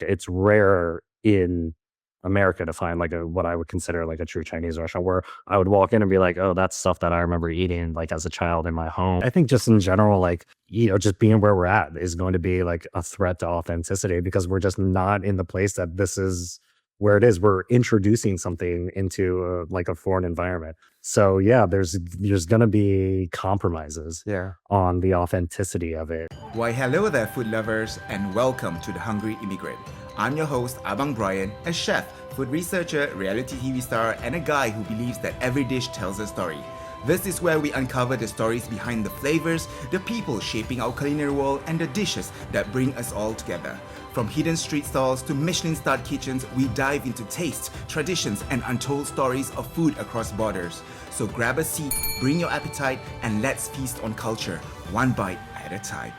It's rare in America to find like what I would consider like a true Chinese restaurant where I would walk in and be like, oh, that's stuff that I remember eating like as a child in my home. I think just in general, like, just being where we're at is going to be like a threat to authenticity because we're just not in the place that this is where it is. We're introducing something into like a foreign environment. So yeah, there's going to be compromises on the authenticity of it. Why hello there, food lovers, and welcome to The Hungry Immigrant. I'm your host, Abang Brian, a chef, food researcher, reality TV star, and a guy who believes that every dish tells a story. This is where we uncover the stories behind the flavors, the people shaping our culinary world, and the dishes that bring us all together. From hidden street stalls to Michelin-starred kitchens, we dive into tastes, traditions, and untold stories of food across borders. So grab a seat, bring your appetite, and let's feast on culture, one bite at a time.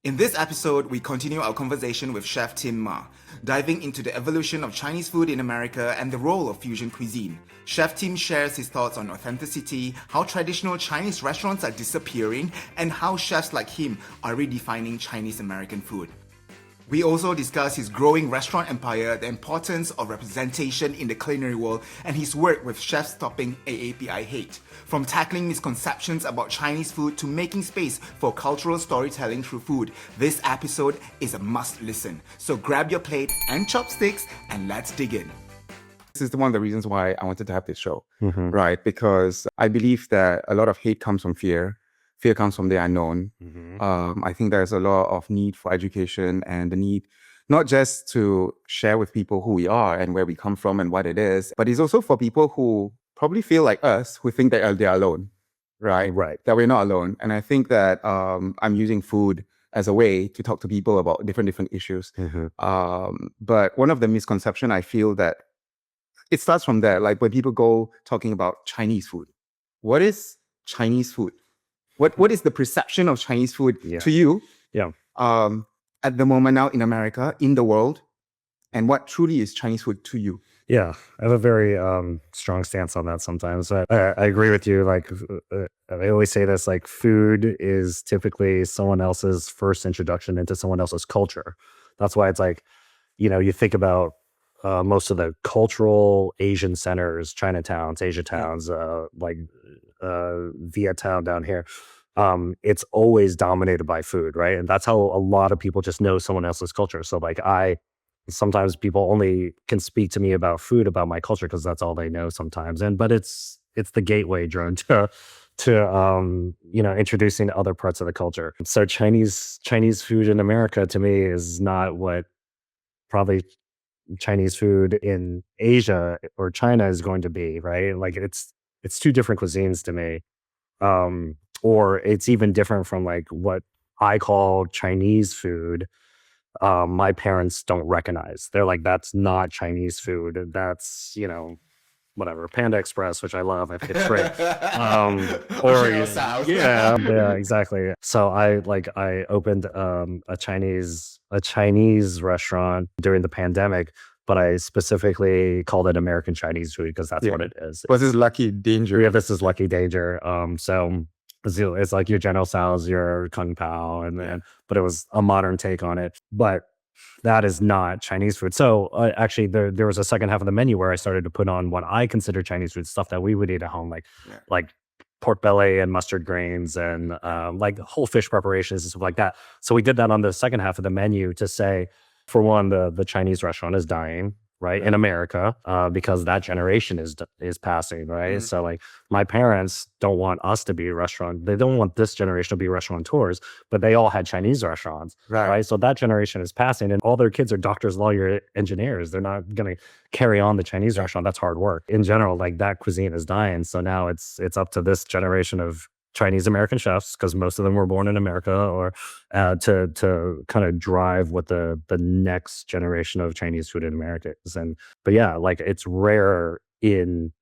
In this episode, we continue our conversation with Chef Tim Ma, diving into the evolution of Chinese food in America and the role of fusion cuisine. Chef Tim shares his thoughts on authenticity, how traditional Chinese restaurants are disappearing, and how chefs like him are redefining Chinese American food. We also discuss his growing restaurant empire, the importance of representation in the culinary world, and his work with chefs stopping AAPI hate. From tackling misconceptions about Chinese food to making space for cultural storytelling through food, this episode is a must listen. So grab your plate and chopsticks and let's dig in. This is one of the reasons why I wanted to have this show, right? Because I believe that a lot of hate comes from fear. Fear comes from the unknown. I think there's a lot of need for education and the need not just to share with people who we are and where we come from and what it is, but it's also for people who probably feel like us, who think that they're alone, right? Right. That we're not alone. And I think that I'm using food as a way to talk to people about different issues. But one of the misconceptions I feel that it starts from there, like when people go talking about Chinese food. What is Chinese food? What is the perception of Chinese food to you at the moment now in America, in the world? And what truly is Chinese food to you? Yeah, I have a very strong stance on that sometimes. I agree with you. Like, I always say this, like food is typically someone else's first introduction into someone else's culture. That's why it's like, you think about most of the cultural Asian centers, Chinatowns, Asia towns, like Vietnam down here. It's always dominated by food, right? And that's how a lot of people just know someone else's culture. So like sometimes people only can speak to me about food, about my culture, because that's all they know sometimes. But it's the gateway drone to introducing other parts of the culture. So Chinese food in America to me is not what probably Chinese food in Asia or China is going to be, right? Like it's two different cuisines to me. Or it's even different from like what I call Chinese food. My parents don't recognize. They're like, that's not Chinese food. That's, whatever, Panda Express, which I love. It's great. Yeah, exactly. So I opened a Chinese restaurant during the pandemic, but I specifically called it American Chinese food because that's what it is. This is Lucky Danger. Yeah, this is Lucky Danger. So it's like your General Tso's, your Kung Pao, but it was a modern take on it. But that is not Chinese food. So actually, there was a second half of the menu where I started to put on what I consider Chinese food, stuff that we would eat at home, like pork belly and mustard grains and like whole fish preparations and stuff like that. So we did that on the second half of the menu to say, for one, the Chinese restaurant is dying, right, in America, because that generation is passing, right? So like my parents don't want us to be a restaurant. They don't want this generation to be restaurateurs, but they all had Chinese restaurants, right? So that generation is passing and all their kids are doctors, lawyers, engineers. They're not going to carry on the Chinese restaurant. That's hard work. In general, like that cuisine is dying. So now it's up to this generation of Chinese American chefs, because most of them were born in America, or to kind of drive what the next generation of Chinese food in America is. But yeah, like it's rare in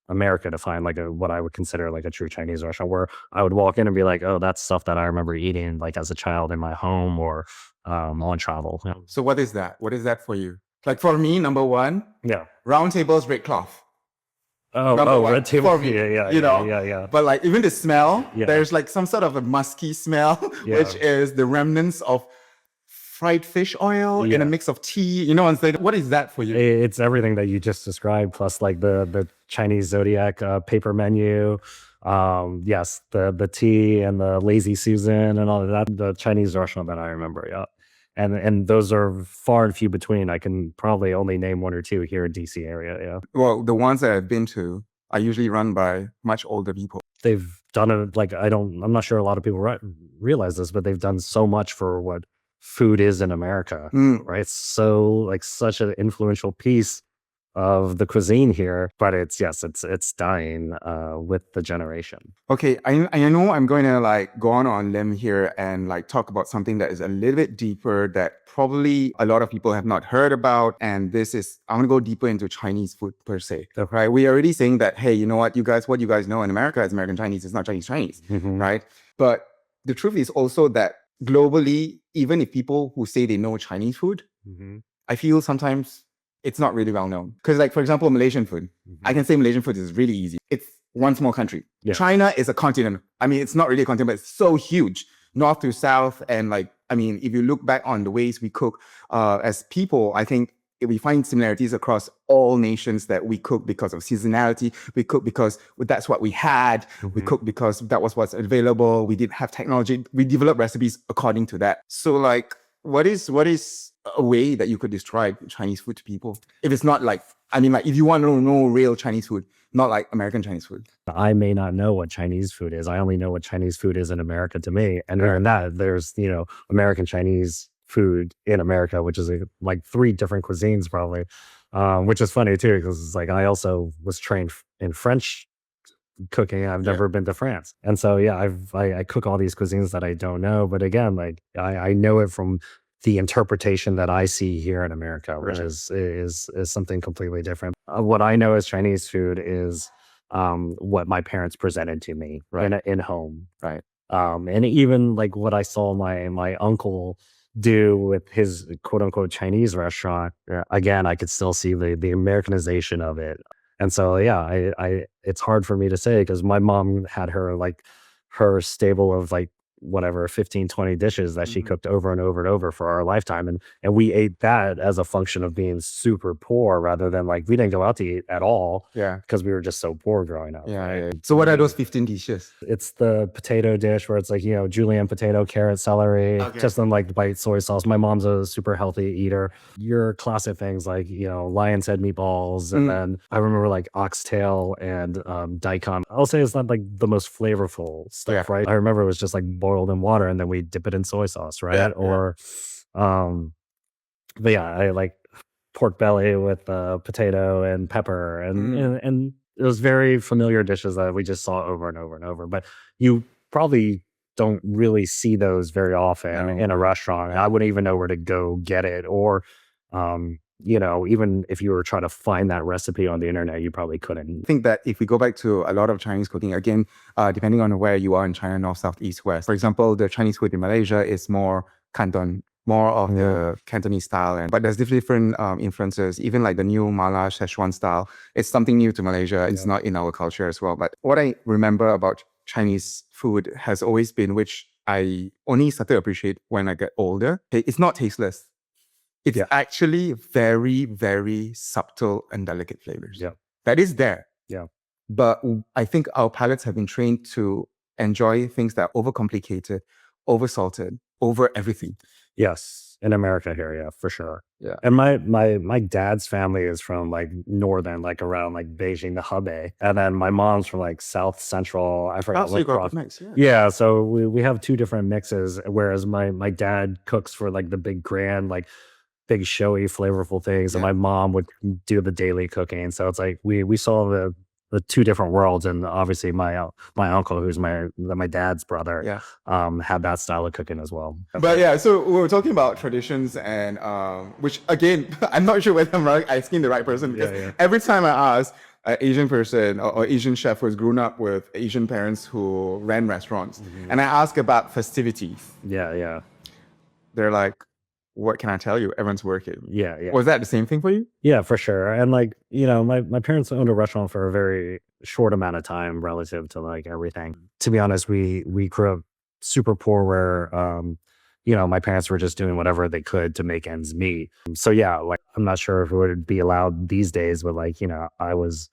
America to find like what I would consider like a true Chinese restaurant where I would walk in and be like, oh, that's stuff that I remember eating like as a child in my home or on travel. So what is that? What is that for you? Like for me, number one, round tables, red cloth. Red table. Yeah. But like even the smell, there's like some sort of a musky smell, which is the remnants of fried fish oil and a mix of tea. You know, and say, what is that for you? It's everything that you just described, plus like the Chinese zodiac paper menu. Yes, the tea and the lazy Susan and all of that. The Chinese restaurant that I remember, yeah. And those are far and few between. I can probably only name one or two here in DC area. Yeah. Well, the ones that I've been to are usually run by much older people. They've done it like I'm not sure a lot of people realize this, but they've done so much for what food is in America, right? So like such an influential piece of the cuisine here, but it's dying with the generation. Okay, I know I'm going to like go on limb here and like talk about something that is a little bit deeper that probably a lot of people have not heard about. And I'm gonna go deeper into Chinese food per se, right? We are already saying that, hey, you know what you guys know in America is American Chinese, it's not Chinese, right? But the truth is also that globally, even if people who say they know Chinese food, I feel sometimes it's not really well known. Because like, for example, Malaysian food, I can say Malaysian food is really easy. It's one small country. Yeah. China is a continent. I mean, it's not really a continent, but it's so huge, north to south. And like, I mean, if you look back on the ways we cook as people, I think we find similarities across all nations, that we cook because of seasonality. We cook because that's what we had. We cook because that was what's available. We didn't have technology. We developed recipes according to that. So like, what is a way that you could describe Chinese food to people? If it's not like, I mean, like if you want to know real Chinese food, not like American Chinese food. I may not know what Chinese food is. I only know what Chinese food is in America to me. And in that, there's, American Chinese food in America, which is like 3 different cuisines probably, which is funny too, because it's like I also was trained in French cooking. I've never been to France. And so, I cook all these cuisines that I don't know. But again, like I know it from the interpretation that I see here in America, which is something completely different. What I know as Chinese food is what my parents presented to me in home. Right. And even like what I saw my uncle do with his quote unquote Chinese restaurant. Again, I could still see the Americanization of it. And so, it's hard for me to say because my mom had her stable of like whatever 15, 20 dishes that she cooked over and over and over for our lifetime. And we ate that as a function of being super poor rather than like we didn't go out to eat at all. Yeah. Because we were just so poor growing up. Yeah. So what are those 15 dishes? It's the potato dish where it's like, julienne potato, carrot, celery, just then like white soy sauce. My mom's a super healthy eater. Your classic things like, lion's head meatballs. And then I remember like oxtail and daikon. I'll say it's not like the most flavorful stuff, right? I remember it was just like boiled in water and then we dip it in soy sauce, right? But I like pork belly with potato and pepper and it was very familiar dishes that we just saw over and over and over. But you probably don't really see those very often in a restaurant. I wouldn't even know where to go get it, or even if you were trying to find that recipe on the internet, you probably couldn't. I think that if we go back to a lot of Chinese cooking, again, depending on where you are in China, north, south, east, west. For example, the Chinese food in Malaysia is more Canton, more of the Cantonese style. But there's different influences, even like the new Mala Szechuan style. It's something new to Malaysia. It's not in our culture as well. But what I remember about Chinese food has always been, which I only started to appreciate when I get older, it's not tasteless. It's actually very, very subtle and delicate flavors. Yeah. That is there. Yeah. But I think our palates have been trained to enjoy things that are overcomplicated, over-salted, over everything. Yes. In America here, yeah, for sure. Yeah. And my dad's family is from like northern, like around like Beijing to Hebei. And then my mom's from like south central. I forgot what mix. Yeah. So we have 2 different mixes, whereas my dad cooks for like the big grand, like big showy flavorful things and my mom would do the daily cooking. So it's like we saw the 2 different worlds, and obviously my uncle, who's my dad's brother, had that style of cooking as well. But so we were talking about traditions and which again I'm not sure whether I'm asking the right person, because every time I ask an Asian person or Asian chef who has grown up with Asian parents who ran restaurants and I ask about festivities, they're like, what can I tell you? Everyone's working. Yeah. Was that the same thing for you? Yeah, for sure. And like, my parents owned a restaurant for a very short amount of time relative to like everything. To be honest, we grew up super poor where, my parents were just doing whatever they could to make ends meet. So yeah, like I'm not sure if it would be allowed these days, but like, I was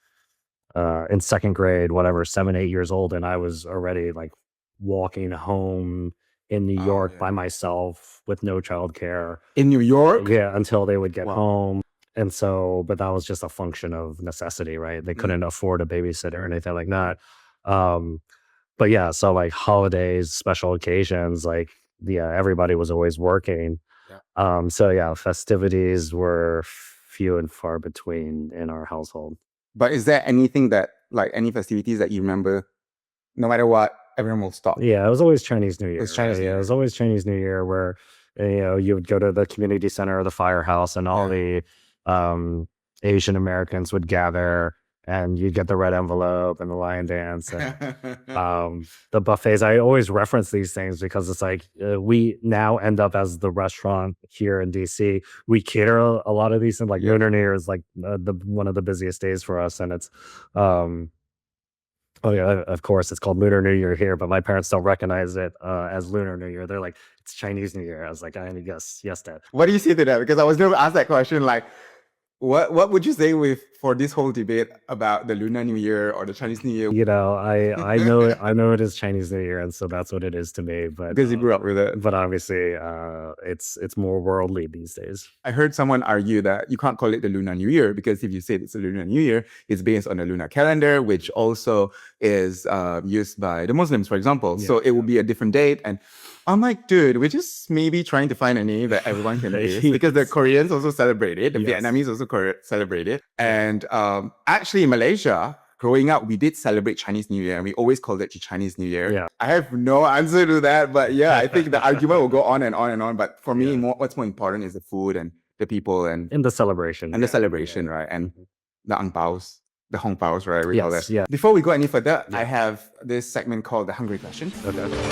in second grade, whatever, 7, 8 years old, and I was already like walking home in New Oh, York by myself with no childcare. In New York? Yeah, until they would get Wow. home. And so, but that was just a function of necessity, right? They couldn't afford a babysitter or anything like that. Um, but yeah, so like holidays, special occasions, like yeah, everybody was always working. Yeah. So yeah, festivities were few and far between in our household. But is there anything that, like any festivities that you remember, no matter what, everyone will stop? Yeah, it was always Chinese New Year. was Chinese New Yeah, it was always Chinese New Year where you would go to the community center or the firehouse, and all the Asian Americans would gather, and you'd get the red envelope and the lion dance and the buffets. I always reference these things because it's like we now end up as the restaurant here in DC. We cater a lot of these things. Like Lunar New Year is like the one of the busiest days for us, and it's oh yeah, of course it's called Lunar New Year here, but my parents don't recognize it as Lunar New Year. They're like, it's Chinese New Year. I was like, I guess yes, Dad. What do you say to that? Because I was never asked that question. Like, what would you say for this whole debate about the Lunar New Year or the Chinese New Year? I know it is Chinese New Year, and so that's what it is to me. But Because you grew up with it. but obviously, it's more worldly these days. I heard someone argue that you can't call it the Lunar New Year because if you say it's a Lunar New Year, it's based on the lunar calendar, which also is used by the Muslims, for example. So it will be a different date. And I'm like, dude, we're just maybe trying to find a name that everyone can use because the Koreans also celebrate it, the Vietnamese also celebrate it, and actually in Malaysia, growing up, we did celebrate Chinese New Year, and we always called it Chinese New Year. Yeah. I have no answer to that, but yeah, I think the argument will go on and on and on. But for me, what's more important is the food and the people and In the celebration. the celebration, right? And the ang paos, the hong paos, right? We call Yes, that. yeah. Before we go any further, I have this segment called the Hungry Question,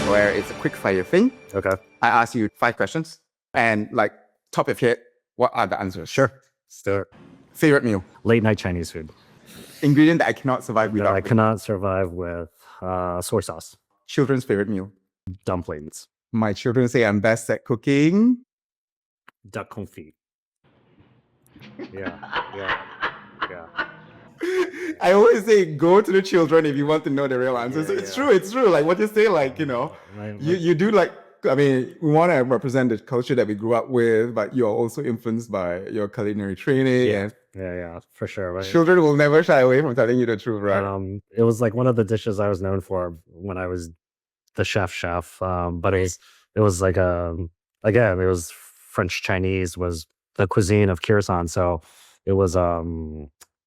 where it's a quick fire thing. Okay. I ask you 5 questions, and like top of your head, what are the answers? Sure. Start. Favorite meal, Late night Chinese food ingredient that I cannot survive that without. I cannot survive with soy sauce. Children's favorite meal. Dumplings. My children say I'm best at cooking. Duck confit. Yeah. I always say go to the children if you want to know the real answers. Yeah, It's true. Like what you say, like, you do like, I mean, we want to represent the culture that we grew up with, but you're also influenced by your culinary training. And Yeah, for sure. Right? children will never shy away from telling you the truth, right? It was like one of the dishes I was known for when I was the chef. But it was like again, it was French Chinese was the cuisine of Kyrgyzstan. So it was a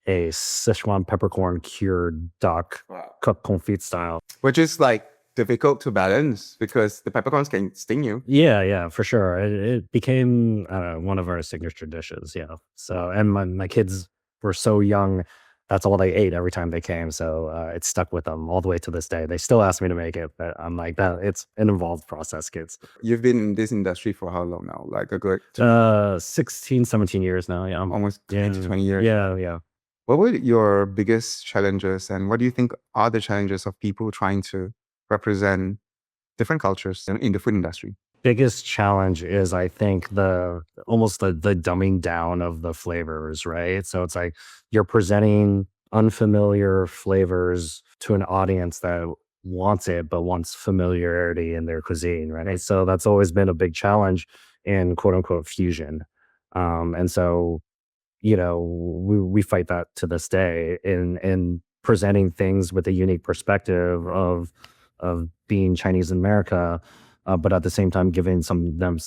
Sichuan peppercorn cured duck cooked confit style. Which is like difficult to balance because the peppercorns can sting you. Yeah, for sure. It became one of our signature dishes. Yeah. So, and my kids were so young, that's all they ate every time they came. So it stuck with them all the way to this day. They still ask me to make it, but I'm like, that it's an involved process, kids. You've been in this industry for how long now? Like a good 16, 17 years now. Yeah. almost 20 years. Yeah. What were your biggest challenges, and what do you think are the challenges of people trying to represent different cultures in the food industry? Biggest challenge is, I think, almost the dumbing down of the flavors, right? So it's like you're presenting unfamiliar flavors to an audience that wants it but wants familiarity in their cuisine, right? So that's always been a big challenge in quote unquote fusion. And so we fight that to this day in presenting things with a unique perspective of being Chinese in America, but at the same time giving them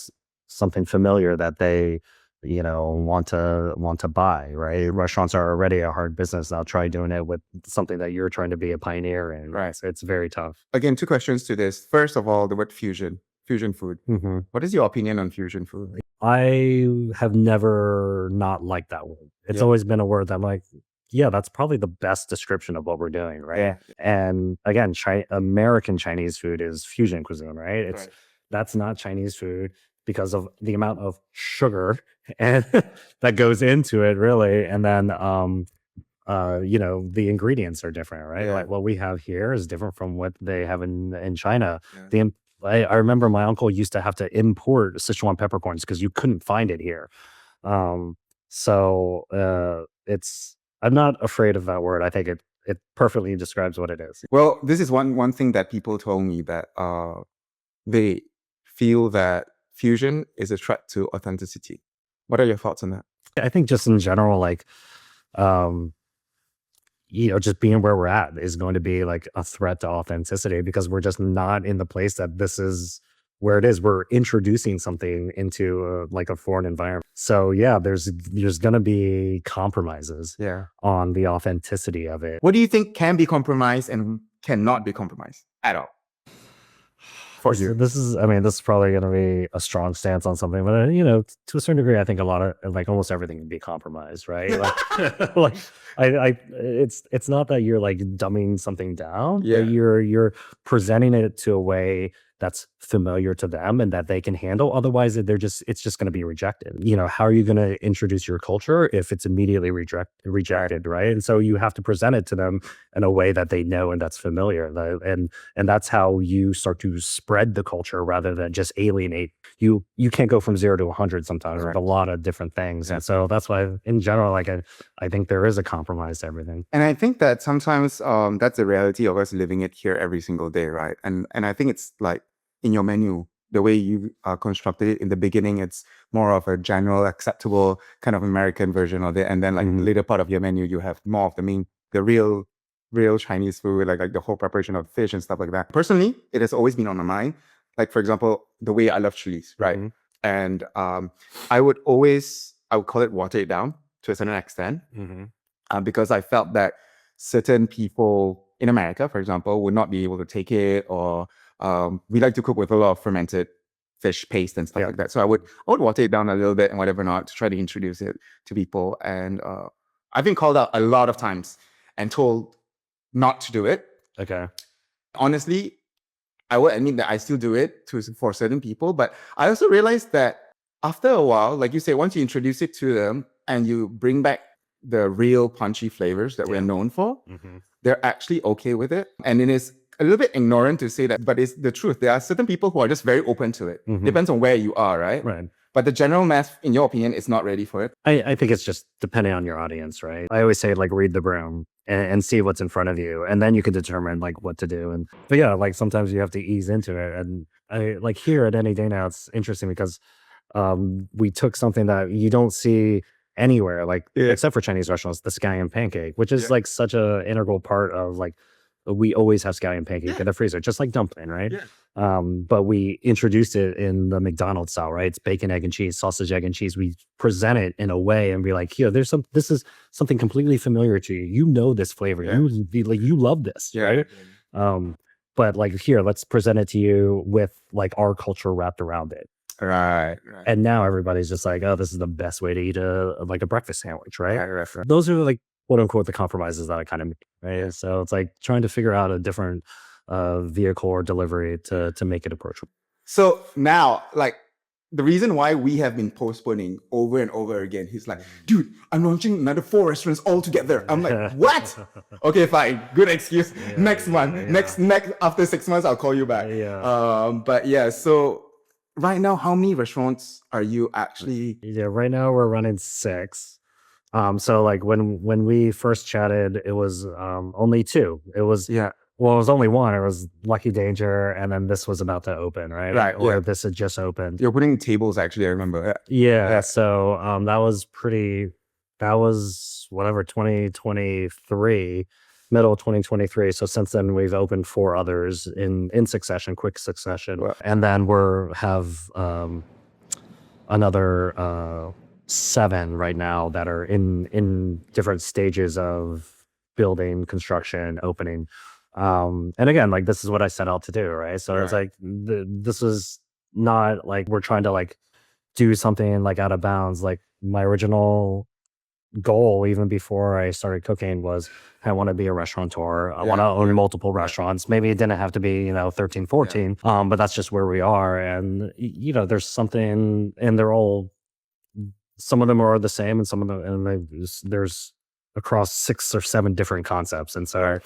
something familiar that they want to buy. Right, restaurants are already a hard business. Now try doing it with something that you're trying to be a pioneer in. Right. So it's very tough. Again, 2 questions to this. First of all, the word fusion food. Mm-hmm. What is your opinion on fusion food? I have never not liked that word. It's always been a word that I'm like, yeah, that's probably the best description of what we're doing, right? Yeah. And again, American Chinese food is fusion cuisine, right? That's not Chinese food because of the amount of sugar and that goes into it, really. And then the ingredients are different, right? Yeah. Like what we have here is different from what they have in China. Yeah. The I remember my uncle used to have to import Sichuan peppercorns because you couldn't find it here. Um, it's I'm not afraid of that word. I think it perfectly describes what it is. Well, this is one thing that people told me, that they feel that fusion is a threat to authenticity. What are your thoughts on that? I think just in general, like, um, just being where we're at is going to be like a threat to authenticity because we're just not in the place that this is where it is. We're introducing something into like a foreign environment. So yeah, there's going to be compromises Yeah. on the authenticity of it. What do you think can be compromised and cannot be compromised at all? For you. This is probably going to be a strong stance on something, but to a certain degree, I think a lot of like almost everything can be compromised, right? Like, like it's not that you're like dumbing something down. Yeah. You're presenting it to a way that's familiar to them and that they can handle. Otherwise, it's just going to be rejected. How are you going to introduce your culture if it's immediately rejected, right? And so you have to present it to them in a way that they know and that's familiar. And that's how you start to spread the culture rather than just alienate. You can't go from 0 to 100 sometimes. Right. A lot of different things. Yeah. And so that's why in general, like I think there is a compromise to everything. And I think that sometimes that's the reality of us living it here every single day, right? And I think it's like in your menu, the way you constructed it in the beginning, it's more of a general acceptable kind of American version of it. And then like the later part of your menu, you have more of the real Chinese food, like the whole preparation of fish and stuff like that. Personally, it has always been on my mind. Like, for example, the way I love chilies, right? Mm-hmm. And I would call it water it down to a certain extent, because I felt that certain people in America, for example, would not be able to take it, or we like to cook with a lot of fermented fish paste and stuff like that. So I would water it down a little bit and whatever not to try to introduce it to people. And I've been called out a lot of times and told not to do it. Okay. Honestly, I would admit that I still do it for certain people, but I also realized that after a while, like you say, once you introduce it to them and you bring back the real punchy flavors that we're known for, they're actually okay with it. And it is a little bit ignorant to say that, but it's the truth. There are certain people who are just very open to it. Depends on where you are, right? Right. But the general mass, in your opinion, is not ready for it. I think it's just depending on your audience, right? I always say like read the room and see what's in front of you, and then you can determine like what to do. But yeah, like sometimes you have to ease into it. And I like here at Any Day Now, it's interesting because we took something that you don't see anywhere, like except for Chinese restaurants, the scallion pancake, which is like such a integral part of like, we always have scallion pancake in the freezer, just like dumpling, right? Yeah. But we introduced it in the McDonald's style, right? It's bacon, egg, and cheese, sausage, egg, and cheese. We present it in a way and be like, here, this is something completely familiar to you. You know this flavor. Yeah. You love this, right? But like here, let's present it to you with like our culture wrapped around it. Right. And now everybody's just like, oh, this is the best way to eat a breakfast sandwich, right? Right. Those are like, quote unquote, the compromises that I kind of make, right? So it's like trying to figure out a different vehicle or delivery to make it approachable. So now, like, the reason why we have been postponing over and over again, he's like, dude, I'm launching another 4 restaurants all together. I'm like, what? Okay, fine. Good excuse. Next month. Next, after 6 months, I'll call you back. But yeah, so right now, how many restaurants are you actually? Yeah, right now we're running 6. So like when we first chatted, it was only 2. It was well, it was only 1. It was Lucky Danger, and then this was about to open, right? Right. Or this had just opened. You're putting tables, actually. I remember. Yeah. So that was whatever 2023, middle of 2023. So since then we've opened 4 others in quick succession, and then have another 7 right now that are in different stages of building, construction, opening. And again, like this is what I set out to do, right? So it's like this is not like we're trying to like do something like out of bounds. Like my original goal, even before I started cooking, was I want to be a restaurateur. I want to own multiple restaurants. Maybe it didn't have to be 13, 14, but that's just where we are. And there's something, and they're all, some of them are the same, and some of them, and there's across 6 or 7 different concepts. And so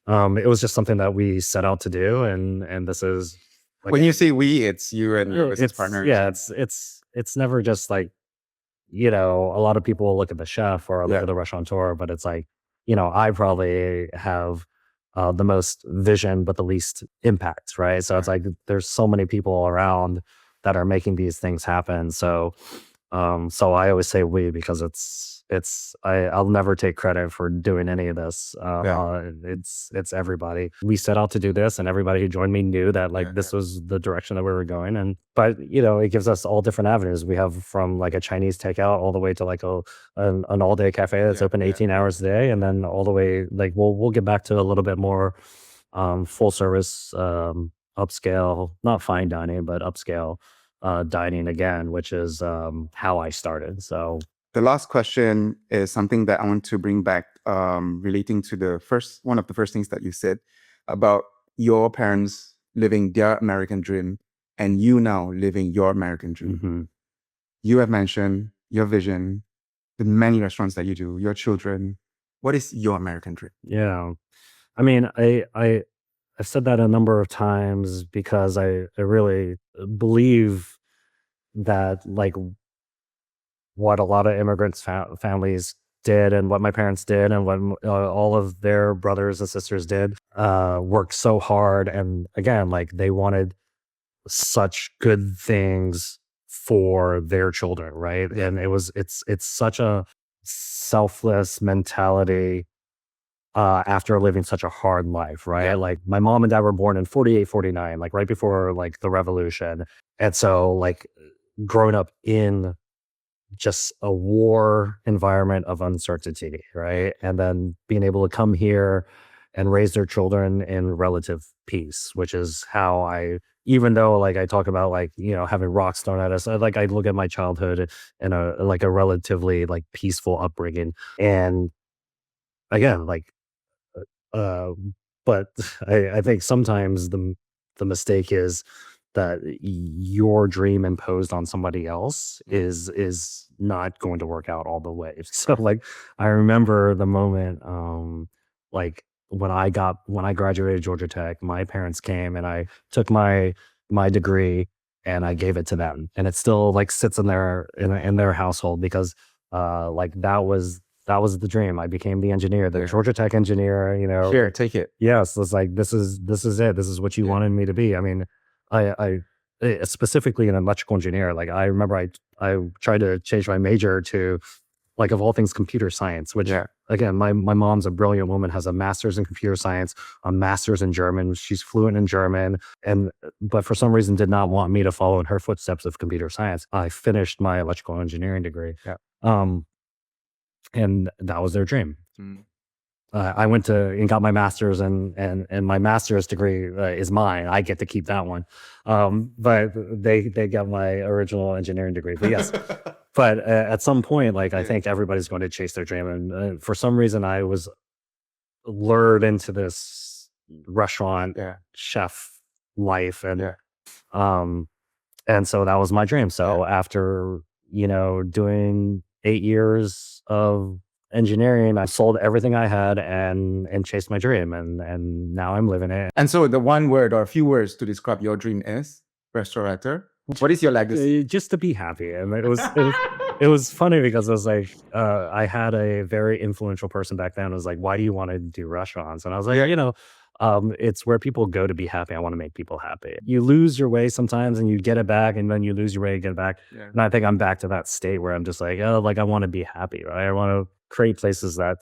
it was just something that we set out to do, and this is Like, When you say we, it's you and your business it's partners. yeah, it's never just like, you know, a lot of people will look at the chef or look Yeah. at the restaurateur, but it's like, you know, I probably have the most vision, but the least impact, right? So it's like there's so many people around that are making these things happen. So I always say we because I'll never take credit for doing any of this. It's everybody. We set out to do this, and everybody who joined me knew that like this was the direction that we were going. And but you know, it gives us all different avenues. We have from like a Chinese takeout all the way to like an all day cafe that's open 18 hours a day, and then all the way like we'll get back to a little bit more full service upscale, not fine dining, but upscale dining again, which is how I started. So the last question is something that I want to bring back, relating to one of the first things that you said about your parents living their American dream and you now living your American dream. You have mentioned your vision, the many restaurants that you do, your children. What is your American dream? Yeah, I mean, I've said that a number of times because I really believe that like what a lot of immigrants families did and what my parents did and what all of their brothers and sisters did worked so hard, and again like they wanted such good things for their children, right? And it's such a selfless mentality after living such a hard life, right? Like my mom and dad were born in 48, 49, like right before like the revolution. And so like growing up in just a war environment of uncertainty, right? And then being able to come here and raise their children in relative peace, which is how even though like I talk about like, you know, having rocks thrown at us, I look at my childhood in a relatively like peaceful upbringing. And again, like, uh, but I think sometimes the mistake is that your dream imposed on somebody else is not going to work out all the way. So like I remember the moment like when I graduated Georgia Tech, my parents came and I took my degree and I gave it to them. And it still like sits in their household because like that was the dream. I became the engineer, the Georgia Tech engineer, you know. Here, take it. Yes, it's like this is it. This is what you wanted me to be. I mean, I specifically an electrical engineer. Like I remember I tried to change my major to like of all things computer science, which again my mom's a brilliant woman, has a master's in computer science, a master's in German. She's fluent in German, but for some reason did not want me to follow in her footsteps of computer science. I finished my electrical engineering degree. And that was their dream. I went to and got my master's, and my master's degree is mine. I get to keep that one. But they got my original engineering degree. But yes, but at some point, like I think everybody's going to chase their dream, and for some reason, I was lured into this restaurant chef life, and so that was my dream. So after doing 8 years of engineering, I sold everything I had and chased my dream, and now I'm living it. And so the one word or a few words to describe your dream is restaurateur. What is your legacy? Just to be happy. And it was funny because it was like I had a very influential person back then who was like, why do you want to do restaurants? And I was like, it's where people go to be happy. I want to make people happy. You lose your way sometimes and you get it back, and then you lose your way and get it back. And I think I'm back to that state where I'm just like, I want to be happy, right? I want to create places that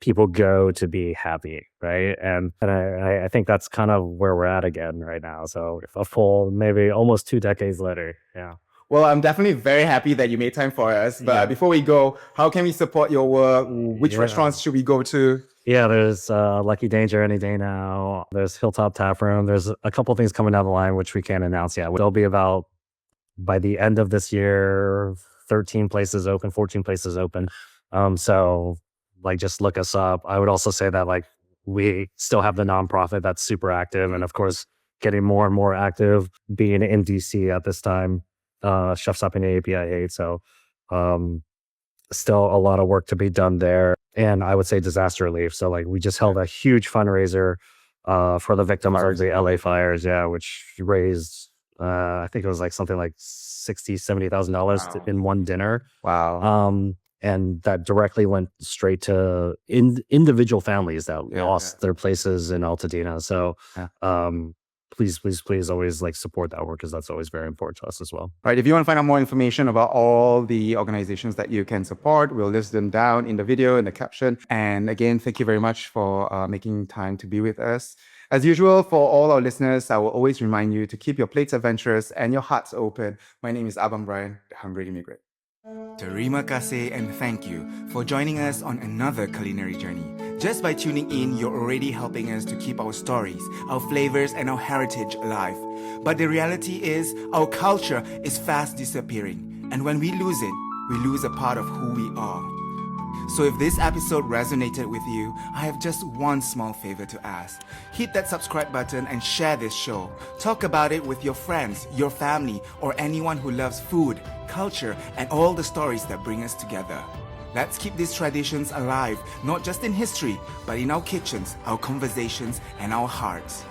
people go to be happy, right? And I think that's kind of where we're at again right now. So a full, maybe almost 2 decades later. Yeah. Well, I'm definitely very happy that you made time for us. But before we go, how can we support your work? Which restaurants should we go to? Yeah, there's Lucky Danger any day now. There's Hilltop Tap Room. There's a couple things coming down the line which we can't announce yet. There'll be about, by the end of this year, 13 places open, 14 places open. So like just look us up. I would also say that like we still have the nonprofit that's super active, and of course getting more and more active being in DC at this time. Chefs Up in API 8. So still a lot of work to be done there. And I would say disaster relief. So like we just held a huge fundraiser for the victims of the LA fires. Yeah, which raised I think it was like something like $70,000 Wow. in one dinner. Wow. And that directly went straight to individual families that Yeah, lost their places in Altadena. So, Yeah. please always like support that work because that's always very important to us as well. Right. If you want to find out more information about all the organizations that you can support, we'll list them down in the video, in the caption. And again, thank you very much for making time to be with us. As usual, for all our listeners, I will always remind you to keep your plates adventurous and your hearts open. My name is Abang Brian, the Hungry Immigrant. Terima kasih and thank you for joining us on another culinary journey. Just by tuning in, you're already helping us to keep our stories, our flavors, and our heritage alive. But the reality is, our culture is fast disappearing. And when we lose it, we lose a part of who we are. So if this episode resonated with you, I have just one small favor to ask. Hit that subscribe button and share this show. Talk about it with your friends, your family, or anyone who loves food, culture, and all the stories that bring us together. Let's keep these traditions alive, not just in history, but in our kitchens, our conversations, and our hearts.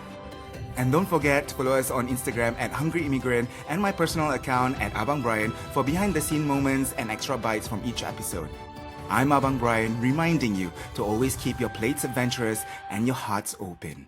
And don't forget to follow us on Instagram at Hungry Immigrant and my personal account at Abang Brian for behind-the-scene moments and extra bites from each episode. I'm Abang Brian, reminding you to always keep your plates adventurous and your hearts open.